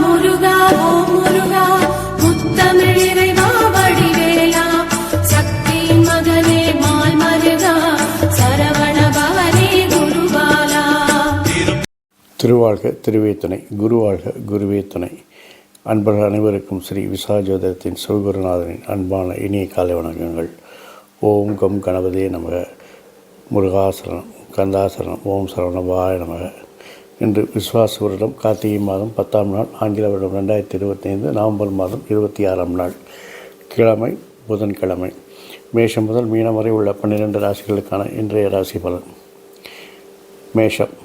முருகா ஓம் முருகா முத்தமிழ் இறைவா வடிவேலா சக்தியின் மகனே மால் மருகா சரவண பவனே குருபாலா. திருவாழ்க திருவே துணை, குருவாழ்க குருவே துணை. அன்பர்கள் அனைவருக்கும் ஸ்ரீ விசாஜோதரத்தின் சிவகுருநாதனின் அன்பான இனிய காலை வணக்கங்கள். ஓம் கம் கணபதியே நமக, முருகாசரணம், கந்தாசரணம், ஓம் சரவணபாய நமக. இன்று விஸ்வாச வருடம் கார்த்திகை மாதம் 10ஆம் நாள், ஆங்கில வருடம் 2025 நவம்பர் மாதம் 26ஆம் நாள், கிழமை புதன்கிழமை. மேஷம் முதல் மீனம் வரை உள்ள 12 ராசிகளுக்கான இன்றைய ராசி பலன். மேஷம்.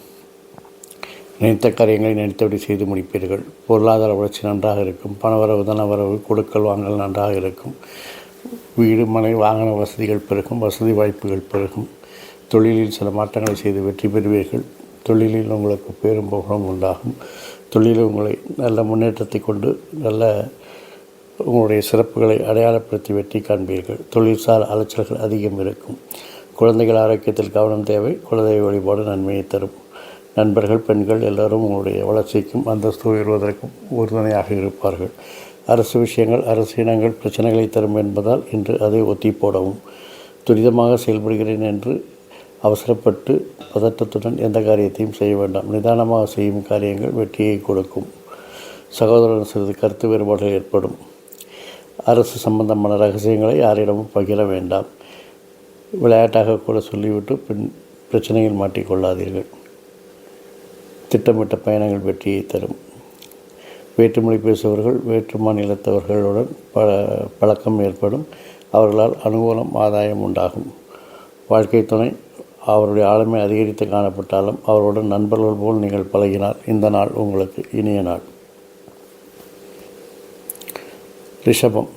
நினைத்த காரியங்களை நினைத்தபடி செய்து முடிப்பீர்கள். பொருளாதார வளர்ச்சி நன்றாக இருக்கும். பணவரவு தனவரவு கொடுக்கல் வாங்கல் நன்றாக இருக்கும். வீடு மனை வாகன வசதிகள் பெருகும். வசதி வாய்ப்புகள் பெருகும். தொழிலில் சில மாற்றங்களை செய்து வெற்றி பெறுவீர்கள். தொழிலில் உங்களுக்கு பேரும் புகழும் உண்டாகும். தொழிலில் உங்களை நல்ல முன்னேற்றத்தை கொண்டு நல்ல உங்களுடைய சிறப்புகளை அடையாளப்படுத்தி வெற்றி காண்பீர்கள். தொழில்சார் அலைச்சல்கள் அதிகம் இருக்கும். குழந்தைகள் ஆரோக்கியத்தில் கவனம் தேவை. குலதெய்வ வழிபாடு நன்மையை தரும். நண்பர்கள், பெண்கள் எல்லோரும் உங்களுடைய வளர்ச்சிக்கும் அந்தஸ்து உயர்வதற்கும் உறுதுணையாக இருப்பார்கள். அரசு விஷயங்கள், அரசு இனங்கள் பிரச்சனைகளை தரும் என்பதால் இன்று அதை ஒத்தி போடவும். துரிதமாக செயல்படுகிறேன் என்று அவசரப்பட்டு பதட்டத்துடன் எந்த காரியத்தையும் செய்ய வேண்டாம். நிதானமாக செய்யும் காரியங்கள் வெற்றியை கொடுக்கும். சகோதரன் சிறிது கருத்து வேறுபாடுகள் ஏற்படும். அரசு சம்பந்தமான ரகசியங்களை யாரிடமும் பகிர வேண்டாம். விளையாட்டாக கூட சொல்லிவிட்டு பின் பிரச்சனையில் மாட்டிக்கொள்ளாதீர்கள். திட்டமிட்ட பயணங்கள் வெற்றியை தரும். வேற்றுமொழி பேசுபவர்கள், வேற்று மாநிலத்தவர்களுடன் பழக்கம் ஏற்படும். அவர்களால் அனுகூலம், ஆதாயம் உண்டாகும். வாழ்க்கை துணை அவருடைய ஆளுமை அதிகரித்து காணப்பட்டாலும் அவருடன் நண்பர்கள் போல் நீங்கள் பழகினால் இந்த நாள் உங்களுக்கு இனிய நாள். ரிஷபம்.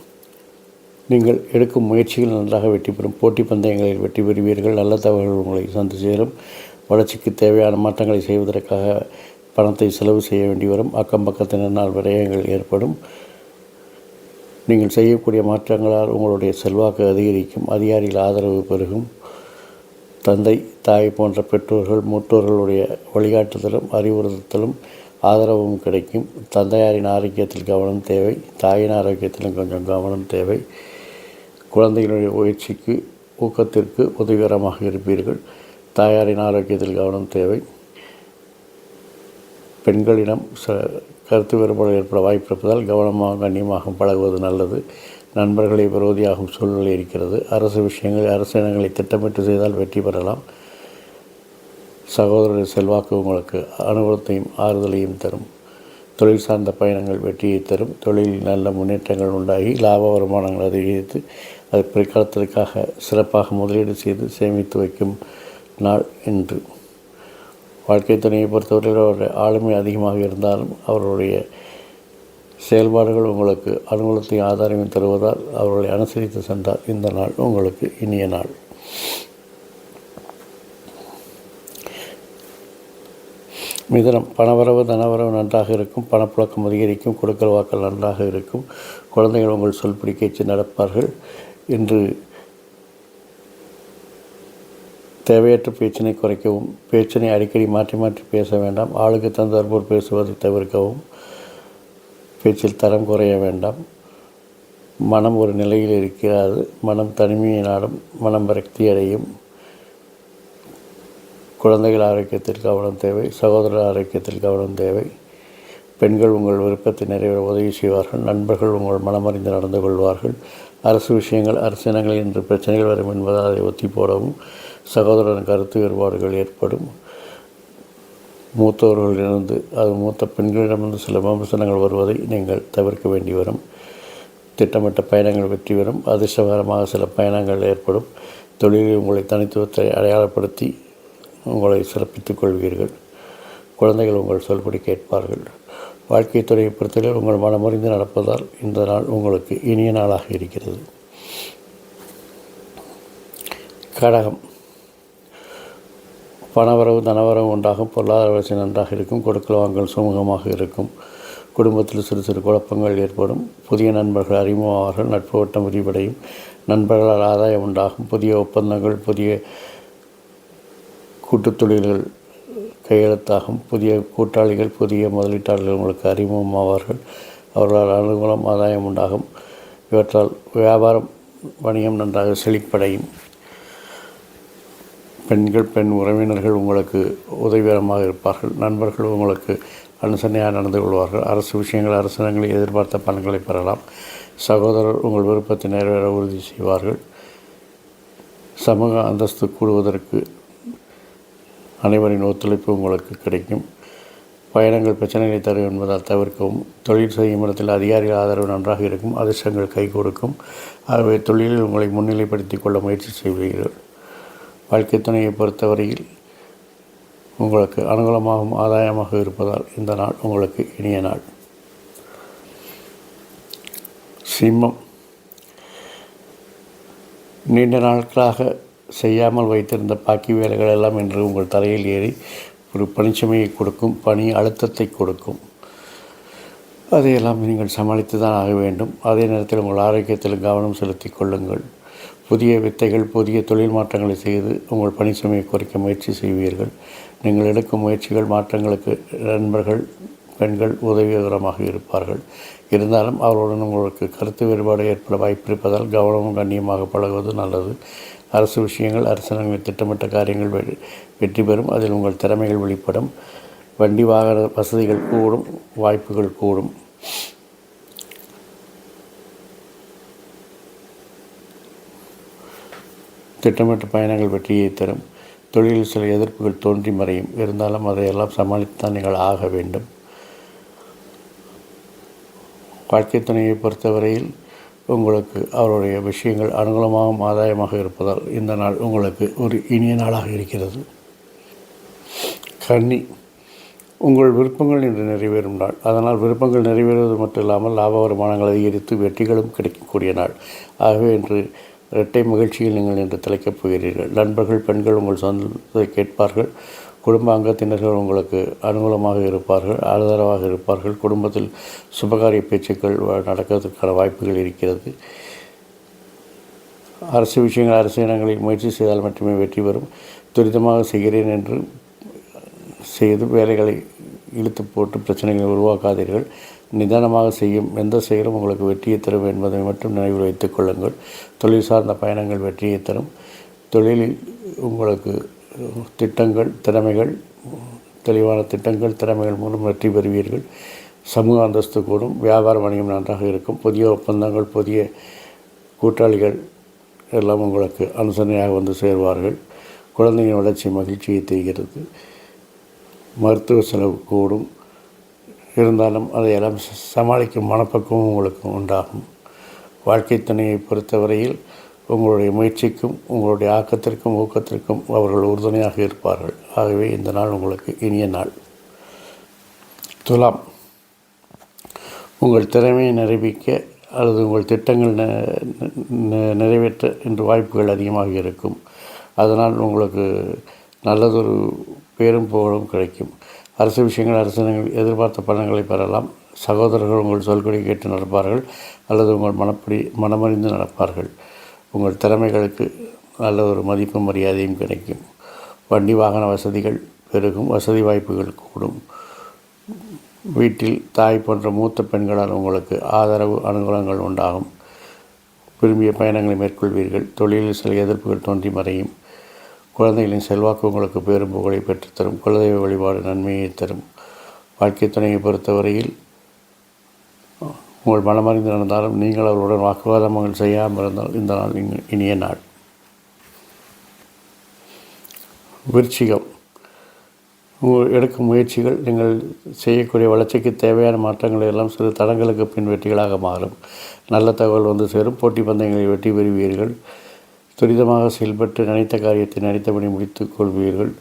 நீங்கள் எடுக்கும் முயற்சிகள் நன்றாக வெற்றி பெறும். போட்டி பந்தயங்களில் வெற்றி பெறுவீர்கள். நல்ல தகவல்கள் உங்களை சந்து சேரும். வளர்ச்சிக்கு தேவையான மாற்றங்களை செய்வதற்காக பணத்தை செலவு செய்ய வேண்டி வரும். அக்கம் பக்கத்தினால் விரயங்கள் ஏற்படும். நீங்கள் செய்யக்கூடிய மாற்றங்களால் உங்களுடைய செல்வாக்கு அதிகரிக்கும். அதிகாரிகள் ஆதரவு பெருகும். தந்தை, தாய் போன்ற பெற்றோர்கள், மூத்தோர்களுடைய வழிகாட்டுதலும் அறிவுறுத்தலும் ஆதரவும் கிடைக்கும். தந்தையாரின் ஆரோக்கியத்தில் கவனம் தேவை. தாயின் ஆரோக்கியத்திலும் கொஞ்சம் கவனம் தேவை. குழந்தைகளுடைய முயற்சிக்கு ஊக்கத்திற்கு உதவிகரமாக இருப்பீர்கள். தாயாரின் ஆரோக்கியத்தில் கவனம் தேவை. பெண்களிடம் கருத்து வேறுபாடு ஏற்பட வாய்ப்பு இருப்பதால் கவனமாக கண்ணியமாக பழகுவது நல்லது. நண்பர்களை விரோதியாகும் சூழ்நிலை இருக்கிறது. அரசு விஷயங்கள், அரசு இனங்களை திட்டமிட்டு செய்தால் வெற்றி பெறலாம். சகோதரர் செல்வாக்கு உங்களுக்கு அனுபவத்தையும் ஆறுதலையும் தரும். தொழில் சார்ந்த பயணங்கள் வெற்றியை தரும். தொழிலில் நல்ல முன்னேற்றங்கள் உண்டாகி லாப வருமானங்கள் அதிகரித்து அதை பிற்காலத்திற்காக சிறப்பாக முதலீடு செய்து சேமித்து வைக்கும் நாள் இன்று. வாழ்க்கை துணையை பொறுத்தவரையில் அவருடைய ஆளுமை அதிகமாக இருந்தாலும் அவருடைய செயல்பாடுகள் உங்களுக்கு அனுகூலத்தையும் ஆதாரமும் தருவதால் அவர்களை அனுசரித்து சென்றால் இந்த நாள் உங்களுக்கு இனிய நாள். மிதனம். பணவரவு தனவரவு நன்றாக இருக்கும். பணப்புழக்கம் அதிகரிக்கும். கொடுக்கல் வாக்கல் நன்றாக இருக்கும். குழந்தைகள் உங்கள் சொல் பிடிக்கச்சு நடப்பார்கள். இன்று தேவையற்ற பேச்சினை குறைக்கவும். பேச்சினை அடிக்கடி மாற்றி மாற்றி பேச வேண்டாம். ஆளுக்கு தந்தாற்போல் பேசுவதை தவிர்க்கவும். பேச்சில் தரம் குறைய வேண்டாம். மனம் ஒரு நிலையில் இருக்கிறது. மனம் தனிமையை நாடும். மனம் விரக்தி அடையும். குழந்தைகள் ஆரோக்கியத்தில் கவனம் தேவை. சகோதரர் ஆரோக்கியத்தில் கவனம் தேவை. பெண்கள் உங்கள் விருப்பத்தை நிறைவேற உதவி செய்வார்கள். நண்பர்கள் உங்கள் மனமறிந்து நடந்து கொள்வார்கள். அரசு விஷயங்கள், அரசினங்கள் என்று பிரச்சனைகள் வரும் என்பதால் அதை ஒத்தி போடவும். சகோதரன் கருத்து வேறுபாடுகள் ஏற்படும். மூத்தவர்களிலிருந்து மூத்த பெண்களிடமிருந்து சில விமர்சனங்கள் வருவதை நீங்கள் தவிர்க்க வேண்டி வரும். திட்டமிட்ட பயணங்கள் வெற்றி பெறும். அதிர்ஷ்டகரமாக சில பயணங்கள் ஏற்படும். தொழிலில் உங்களை தனித்துவத்தை அடையாளப்படுத்தி உங்களை சிறப்பித்துக் கொள்வீர்கள். குழந்தைகள் உங்கள் சொல்படி கேட்பார்கள். வாழ்க்கை துறையை பொறுத்தவரை உங்கள் மனமறிந்து நடப்பதால் இந்த நாள் உங்களுக்கு இனிய நாளாக இருக்கிறது. கடகம். பணவரவு தனவரவு உண்டாகும். பொருளாதார வளர்ச்சி நன்றாக இருக்கும். கொடுக்கல் வாங்கல் சுமூகமாக இருக்கும். குடும்பத்தில் சிறு சிறு குழப்பங்கள் ஏற்படும். புதிய நண்பர்கள் அறிமுகமாவார்கள். நட்பு வட்டம் விரிவடையும். நண்பர்களால் ஆதாயம் உண்டாகும். புதிய ஒப்பந்தங்கள், புதிய கூட்டுத் தொழில்கள் கையெழுத்தாகும். புதிய கூட்டாளிகள், புதிய முதலீட்டாளர்கள் உங்களுக்கு அறிமுகமாவார்கள். அவர்களால் அனுகூலம், ஆதாயம் உண்டாகும். இவற்றால் வியாபாரம், வணிகம் நன்றாக செழிப்படையும். பெண்கள், பெண் உறவினர்கள் உங்களுக்கு உதவிகரமாக இருப்பார்கள். நண்பர்கள் உங்களுக்கு அனுசரணையாக நடந்து கொள்வார்கள். அரசு விஷயங்கள், அரசாங்கங்களில் எதிர்பார்த்த பலன்களை பெறலாம். சகோதரர் உங்கள் விருப்பத்தை நிறைவேற உறுதி செய்வார்கள். சமூக அந்தஸ்து கூடுவதற்கு அனைவரின் ஒத்துழைப்பு உங்களுக்கு கிடைக்கும். பயணங்கள் பிரச்சனைகளை தரும் என்பதால் தவிர்க்கவும். தொழில் செய்யும் இடத்தில் அதிகாரிகள் ஆதரவு நன்றாக இருக்கும். அதிர்ஷ்டங்கள் கை கொடுக்கும். ஆகவே தொழிலில் உங்களை முன்னிலைப்படுத்திக் கொள்ள முயற்சி செய்வீர்கள். வாழ்க்கை துணையை பொறுத்தவரையில் உங்களுக்கு அனுகூலமாகவும் ஆதாயமாக இருப்பதால் இந்த நாள் உங்களுக்கு இனிய நாள். சிம்மம். நீண்ட நாட்களாக செய்யாமல் வைத்திருந்த பாக்கி வேலைகள் எல்லாம் இன்று உங்கள் தலையில் ஏறி ஒரு பணிச்சுமையை கொடுக்கும், பணி அழுத்தத்தை கொடுக்கும். அதையெல்லாம் நீங்கள் சமாளித்து தான் ஆக வேண்டும். அதே நேரத்தில் உங்கள் ஆரோக்கியத்தில் கவனம் செலுத்தி கொள்ளுங்கள். புதிய வித்தைகள், புதிய தொழில் மாற்றங்களை செய்து உங்கள் பணிச்சுமையை குறைக்க முயற்சி செய்வீர்கள். நீங்கள் எடுக்கும் முயற்சிகள், மாற்றங்களுக்கு நண்பர்கள், பெண்கள் உதவிகரமாக இருப்பார்கள். இருந்தாலும் அவர்களுடன் உங்களுக்கு கருத்து வேறுபாடு ஏற்பட வாய்ப்பிருப்பதால் கவனமும் கண்ணியமாக பழகுவது நல்லது. அரசு விஷயங்கள், அரசாங்கங்கள் திட்டமிட்ட காரியங்கள் வெற்றி பெறும். அதில் உங்கள் திறமைகள் வெளிப்படும். வண்டி வாகன வசதிகள் கூடும், வாய்ப்புகள் கூடும். திட்டமிட்ட பயணங்கள் வெற்றியை தரும். தொழிலில் சில எதிர்ப்புகள் தோன்றி மறையும். இருந்தாலும் அதையெல்லாம் சமாளித்துத்தான் நீங்கள் ஆக வேண்டும். வாழ்க்கை துணையை பொறுத்தவரையில் உங்களுக்கு அவருடைய விஷயங்கள் அனுகூலமாகவும் ஆதாயமாக இருப்பதால் இந்த நாள் உங்களுக்கு ஒரு இனிய நாளாக இருக்கிறது. கன்னி. உங்கள் விருப்பங்கள் இன்று நிறைவேறும் நாள். அதனால் விருப்பங்கள் நிறைவேறுவது மட்டும் இல்லாமல் லாப வருமானங்கள் அதிகரித்து வெற்றிகளும் கிடைக்கக்கூடிய நாள். ஆகவே இன்று இரட்டை மகிழ்ச்சியில் நீங்கள் இன்று திளைக்கப் போகிறீர்கள். நண்பர்கள், பெண்கள் உங்கள் சொந்தத்தை கேட்பார்கள். குடும்ப அங்கத்தினர்கள் உங்களுக்கு அனுகூலமாக இருப்பார்கள், ஆதரவாக இருப்பார்கள். குடும்பத்தில் சுபகாரிய பேச்சுக்கள் நடக்கிறதுக்கான வாய்ப்புகள் இருக்கிறது. அரசு விஷயங்கள், அரசு இடங்களில் முயற்சி செய்தால் மட்டுமே வெற்றி பெறும். துரிதமாக செய்கிறேன் என்று செய்து வேலைகளை இழுத்து போட்டு பிரச்சனைகளை உருவாக்காதீர்கள். நிதானமாக செய்யும் எந்த செயலும் உங்களுக்கு வெற்றியை தரும் என்பதை மட்டும் நினைவில் வைத்துக் கொள்ளுங்கள். தொழில் சார்ந்த பயணங்கள் வெற்றியை தரும். தொழிலில் உங்களுக்கு திட்டங்கள், திறமைகள், தெளிவான திட்டங்கள், திறமைகள் மூலம் வெற்றி பெறுவீர்கள். சமூக அந்தஸ்து கூடும். வியாபார வணிகம் நன்றாக இருக்கும். புதிய ஒப்பந்தங்கள், புதிய கூட்டாளிகள் எல்லாம் உங்களுக்கு அனுசரணையாக வந்து சேர்வார்கள். குழந்தையின் வளர்ச்சி மகிழ்ச்சியை தெரிகிறது. மருத்துவ செலவு கூடும். இருந்தாலும் அதையெல்லாம் சமாளிக்கும் மனப்பக்குவம் உங்களுக்கு உண்டாகும். வாழ்க்கை துணையை பொறுத்தவரையில் உங்களுடைய முயற்சிக்கும் உங்களுடைய ஆக்கத்திற்கும் ஊக்கத்திற்கும் அவர்கள் உறுதுணையாக இருப்பார்கள். ஆகவே இந்த நாள் உங்களுக்கு இனிய நாள். துலாம். உங்கள் திறமையை நிரூபிக்க அல்லது உங்கள் திட்டங்கள் நிறைவேற்ற இன்று வாய்ப்புகள் அதிகமாக இருக்கும். அதனால் உங்களுக்கு நல்லதொரு பேரும் புகழும் கிடைக்கும். அரசு விஷயங்கள், அரசாங்கங்கள் எதிர்பார்த்த பலன்களை பெறலாம். சகோதரர்கள் உங்கள் சொல்கொடி கேட்டு நடப்பார்கள் அல்லது உங்கள் மனமறிந்து நடப்பார்கள். உங்கள் திறமைகளுக்கு நல்ல ஒரு மதிப்பும் மரியாதையும் கிடைக்கும். வண்டி வாகன வசதிகள் பெருகும். வசதி வாய்ப்புகள் கூடும். வீட்டில் தாய் போன்ற மூத்த பெண்களால் உங்களுக்கு ஆதரவு, அனுகூலங்கள் உண்டாகும். விரும்பிய பயணங்களை மேற்கொள்வீர்கள். தொழிலில் சில எதிர்ப்புகள் தோன்றி மறையும். குழந்தைகளின் செல்வாக்கு உங்களுக்கு பேரும் புகழை பெற்றுத்தரும். குலதெய்வ வழிபாடு நன்மையை தரும். வாழ்க்கை துணையை பொறுத்தவரையில் உங்கள் மனமறிந்து நடந்தாலும் நீங்கள் அவர்களுடன் வாக்குவாதங்கள் செய்யாமல் இருந்தால் இந்த நாள் இனிய நாள். விருச்சிகம். எடுக்கும் முயற்சிகள் நீங்கள் செய்யக்கூடிய வளர்ச்சிக்கு தேவையான மாற்றங்களை எல்லாம் சிறு தடங்களுக்கு பின் வெற்றிகளாக மாறும். நல்ல தகவல் வந்து சேரும். போட்டி பந்தயங்களில் வெற்றி பெறுவீர்கள். துரிதமாக செயல்பட்டு நினைத்த காரியத்தை நினைத்தபடி முடித்துக் கொள்வீர்கள்.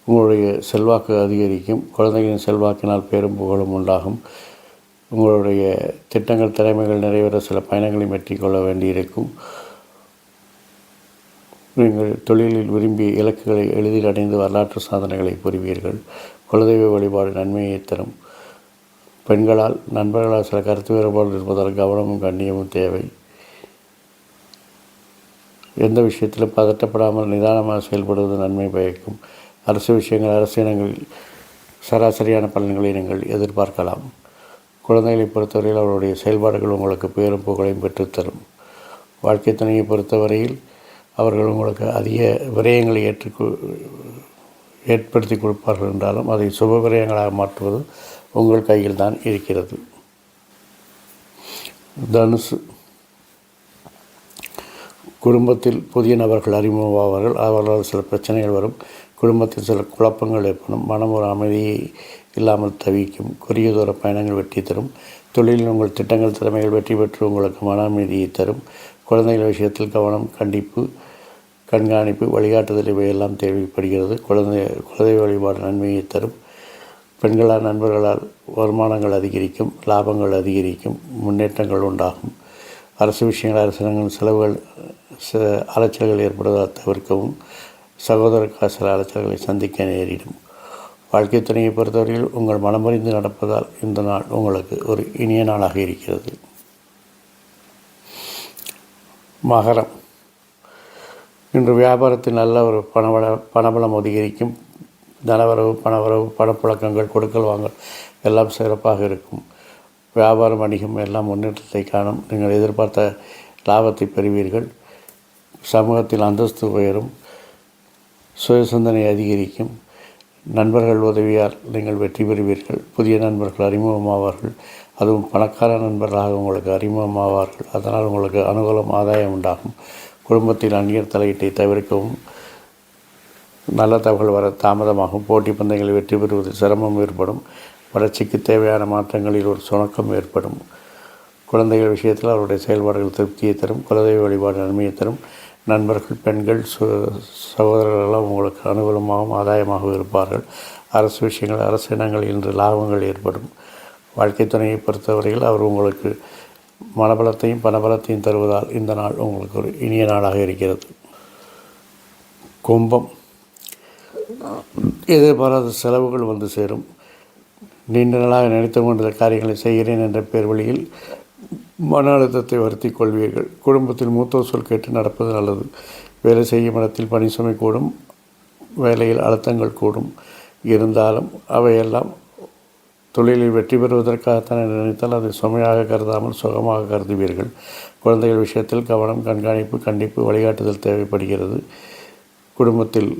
உங்களுடைய செல்வாக்கு அதிகரிக்கும். குழந்தைகளின் செல்வாக்கினால் பேரும் புகழும் உண்டாகும். உங்களுடைய திட்டங்கள், திறமைகள் நிறைவேற சில பயணங்களை மேற்கொள்ள வேண்டியிருக்கும். நீங்கள் தொழிலில் விரும்பிய இலக்குகளை எளிதில் அடைந்து வரலாற்று சாதனைகளை புரிவீர்கள். குலதெய்வ வழிபாடு நன்மையை தரும். பெண்களால், நண்பர்களால் சில கருத்து வேறுபாடு இருப்பதால் கவனமும் கண்ணியமும் தேவை. எந்த விஷயத்திலும் பதட்டப்படாமல் நிதானமாக செயல்படுவது நன்மை பயக்கும். அரசு விஷயங்கள் அரசினங்களில் சராசரியான பலன்களை நீங்கள் எதிர்பார்க்கலாம். குழந்தைகளை பொறுத்தவரையில் அவருடைய செயல்பாடுகள் உங்களுக்கு பேரும் புகழையும் பெற்றுத்தரும். வாழ்க்கை துணையை பொறுத்தவரையில் அவர்கள் உங்களுக்கு அதிக விரயங்களை ஏற்படுத்தி கொடுப்பார்கள் என்றாலும் அதை சுப விரயங்களாக மாற்றுவது உங்கள் கையில் தான் இருக்கிறது. தனுசு. குடும்பத்தில் புதிய நபர்கள் அறிமுகமாவார்கள். அவர்களால் சில பிரச்சனைகள் வரும். குடும்பத்தில் சில குழப்பங்கள் ஏற்படும். மனம் ஒரு அமைதியை இல்லாமல் தவிக்கும். குறுகிய தூர பயணங்கள் வெற்றி தரும். தொழிலில் உங்கள் திட்டங்கள் திறமைகள் வெற்றி பெற்று உங்களுக்கு மன அமைதியை தரும். குழந்தைகள் விஷயத்தில் கவனம், கண்காணிப்பு, வழிகாட்டுதல் இவையெல்லாம் தேவைப்படுகிறது. குழந்தை வழிபாடு நன்மையை தரும். பெண்களால் நண்பர்களால் வருமானங்கள் அதிகரிக்கும், லாபங்கள் அதிகரிக்கும், முன்னேற்றங்கள் உண்டாகும். அரசு விஷயங்கள் அரசாங்கங்கள் செலவுகள் அலைச்சல்கள் ஏற்படுவதால் தவிர்க்கவும். சகோதரர்கள் சில அலைச்சல்களை சந்திக்க நேரிடும். வாழ்க்கை துணையை பொறுத்தவரையில் உங்கள் மனமறிந்து நடப்பதால் இந்த நாள் உங்களுக்கு ஒரு இனிய நாளாக இருக்கிறது. மகரம். இன்று வியாபாரத்தில் நல்ல ஒரு பணபலம் அதிகரிக்கும். தனவரவு, பணவரவு, பணப்புழக்கங்கள், கொடுக்கல் வாங்கல் எல்லாம் சிறப்பாக இருக்கும். வியாபாரம், வணிகம் எல்லாம் முன்னேற்றத்தை காணும். நீங்கள் எதிர்பார்த்த லாபத்தை பெறுவீர்கள். சமூகத்தில் அந்தஸ்து உயரும். சுய சிந்தனை அதிகரிக்கும். நண்பர்கள் உதவியால் நீங்கள் வெற்றி பெறுவீர்கள். புதிய நண்பர்கள் அறிமுகமாவார்கள். அதுவும் பணக்கார நண்பர்களாக உங்களுக்கு அறிமுகமாவார்கள். அதனால் உங்களுக்கு அனுகூலம், ஆதாயம் உண்டாகும். குடும்பத்தில் அந்நியர் தலையீட்டை தவிர்க்கவும். நல்ல தகவல் வர தாமதமாகும். போட்டி பந்தயங்களில் வெற்றி பெறுவதில் சிரமம் ஏற்படும். வளர்ச்சிக்கு தேவையான மாற்றங்களில் ஒரு சுணக்கம் ஏற்படும். குழந்தைகள் விஷயத்தில் அவருடைய செயல்பாடுகள் திருப்தியை தரும். குலதெய்வ வழிபாடு நன்மையை தரும். நண்பர்கள், பெண்கள், சகோதரர்களெல்லாம் உங்களுக்கு அனுகூலமாகவும் ஆதாயமாகவும் இருப்பார்கள். அரசு விஷயங்கள் அரசு இனங்களில் இன்று லாபங்கள் ஏற்படும். வாழ்க்கை துணையை பொறுத்தவரையில் அவர் உங்களுக்கு மனபலத்தையும் பணபலத்தையும் தருவதால் இந்த நாள் உங்களுக்கு ஒரு இனிய நாளாக இருக்கிறது. கும்பம். எதிர்பாராத செலவுகள் வந்து சேரும். நீண்ட நாளாக நினைத்து கொண்ட காரியங்களை செய்கிறேன் என்ற பேர் வழியில் மன அழுத்தத்தை வருத்திக் கொள்வீர்கள். குடும்பத்தில் மூத்தோர் சொல் கேட்டு நடப்பது நல்லது. வேலை செய்யும் இடத்தில் பணி சுமை கூடும். வேலையில் அழுத்தங்கள் கூடும். இருந்தாலும் அவையெல்லாம் தொழிலில் வெற்றி பெறுவதற்காகத்தான் நினைத்தால் அதை சுமையாக கருதாமல் சுகமாக கருதுவீர்கள். குழந்தைகள் விஷயத்தில் கவனம், கண்டிப்பு, வழிகாட்டுதல் தேவைப்படுகிறது. குடும்பத்தில்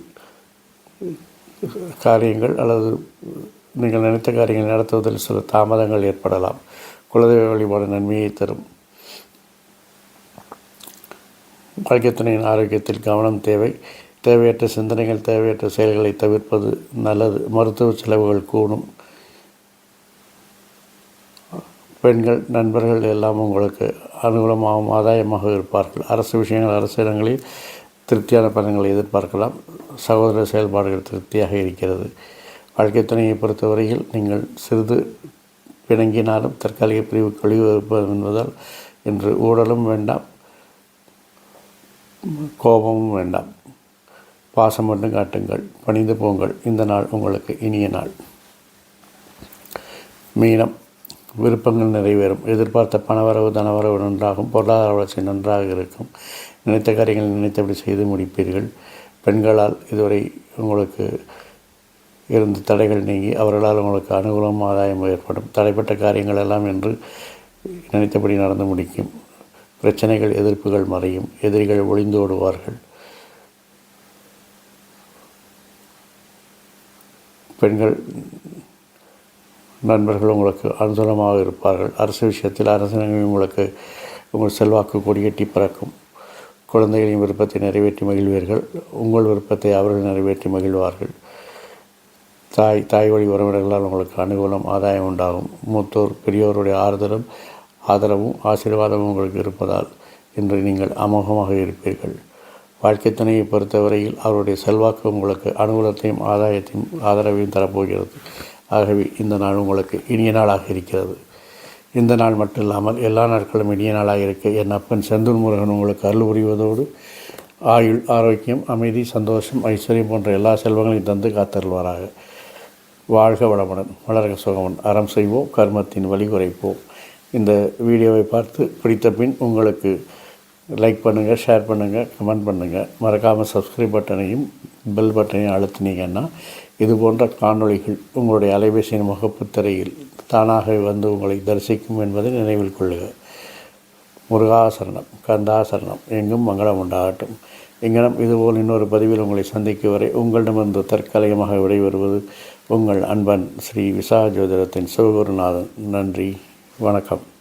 காரியங்கள் அல்லது நீங்கள் நினைத்த காரியங்கள் நடத்துவதில் சில தாமதங்கள் ஏற்படலாம். குலதெய்வ வழிபாடு நன்மையை தரும். வாழ்க்கை துணையின் ஆரோக்கியத்தில் கவனம் தேவை. தேவையற்ற சிந்தனைகள், தேவையற்ற செயல்களை தவிர்ப்பது நல்லது. மருத்துவ செலவுகள் கூடும். பெண்கள், நண்பர்கள் எல்லாம் உங்களுக்கு அனுகூலமாகவும் ஆதாயமாக இருப்பார்கள். அரசு விஷயங்கள் அரசு இடங்களில் திருப்தியான பலன்களை எதிர்பார்க்கலாம். சகோதர செயல்பாடுகள் திருப்தியாக இருக்கிறது. வாழ்க்கை துணையை பொறுத்தவரையில் நீங்கள் சிறிது பிணங்கினாலும் தற்காலிக பிரிவுக்கு வழிவகுப்பது என்பதால் இன்று ஊழலும் வேண்டாம், கோபமும் வேண்டாம். பாசம் மட்டும் காட்டுங்கள், பணிந்து போங்கள். இந்த நாள் உங்களுக்கு இனிய நாள். மீனம். விருப்பங்கள் நிறைவேறும். எதிர்பார்த்த பணவரவு, தனவரவு நன்றாகும். பொருளாதார வளர்ச்சி நன்றாக இருக்கும். நினைத்த காரியங்களை நினைத்தபடி செய்து முடிப்பீர்கள். பெண்களால் இதுவரை உங்களுக்கு இருந்த தடைகள் நீங்கி அவர்களால் உங்களுக்கு அனுகூலம், ஆதாயம் ஏற்படும். தடைப்பட்ட காரியங்கள் எல்லாம் என்று நினைத்தபடி நடந்து முடிக்கும். பிரச்சனைகள், எதிர்ப்புகள் மறையும். எதிரிகள் ஒளிந்து ஓடுவார்கள். பெண்கள், நண்பர்கள் உங்களுக்கு அனுகூலமாக இருப்பார்கள். அரசு விஷயத்தில் அரசாங்கம் உங்களுக்கு உங்கள் செல்வாக்கு கொடியேற்றி பறக்கும். குழந்தைகளின் விருப்பத்தை நிறைவேற்றி மகிழ்வீர்கள். உங்கள் விருப்பத்தை அவர்கள் நிறைவேற்றி மகிழ்வார்கள். தாய் வழி உறவினர்களால் உங்களுக்கு அனுகூலம், ஆதாயம் உண்டாகும். மூத்தோர், பெரியோருடைய ஆதரவும் ஆசீர்வாதமும் உங்களுக்கு இருப்பதால் இன்று நீங்கள் அமோகமாக இருப்பீர்கள். வாழ்க்கை துணையை பொறுத்தவரையில் அவருடைய செல்வாக்கு உங்களுக்கு அனுகூலத்தையும் ஆதரவையும் தரப்போகிறது. ஆகவே இந்த நாள் உங்களுக்கு இனிய நாளாக இருக்கிறது. இந்த நாள் மட்டும் இல்லாமல் எல்லா நாட்களும் இனிய நாளாக இருக்க என் அப்பன் செந்தூர் முருகன் உங்களுக்கு அருள் புரிவதோடு ஆயுள், ஆரோக்கியம், அமைதி, சந்தோஷம், ஐஸ்வர்யம் போன்ற எல்லா செல்வங்களையும் தந்து காத்தருள்வாராக. வாழ்க வளமுடன், வளர்க சுகமுடன். அறம் செய்வோம், கர்மத்தின் வழி குறைப்போம். இந்த வீடியோவை பார்த்து பிடித்த பின் உங்களுக்கு லைக் பண்ணுங்கள், ஷேர் பண்ணுங்கள், கமெண்ட் பண்ணுங்கள். மறக்காமல் சப்ஸ்கிரைப் பட்டனையும் பெல் பட்டனையும் அழுத்தினீங்கன்னா இது போன்ற காணொளிகள் உங்களுடைய அலைபேசியின் முகப்புத்திரையில் தானாக வந்து உங்களை தரிசிக்கும் என்பதை நினைவில் கொள்ளுக. முருகாசரணம், கந்தாசரணம், எங்கும் மங்களம் உண்டாகட்டும். எங்கனம் இதுபோல் இன்னொரு பதிவில் உங்களை சந்திக்கும் வரை உங்களிடமிருந்து தற்காலிகமாக விடைபெறுவது உங்கள் அன்பன் ஸ்ரீ விசாக ஜோதிடத்தின் சிவகுருநாதன். நன்றி, வணக்கம்.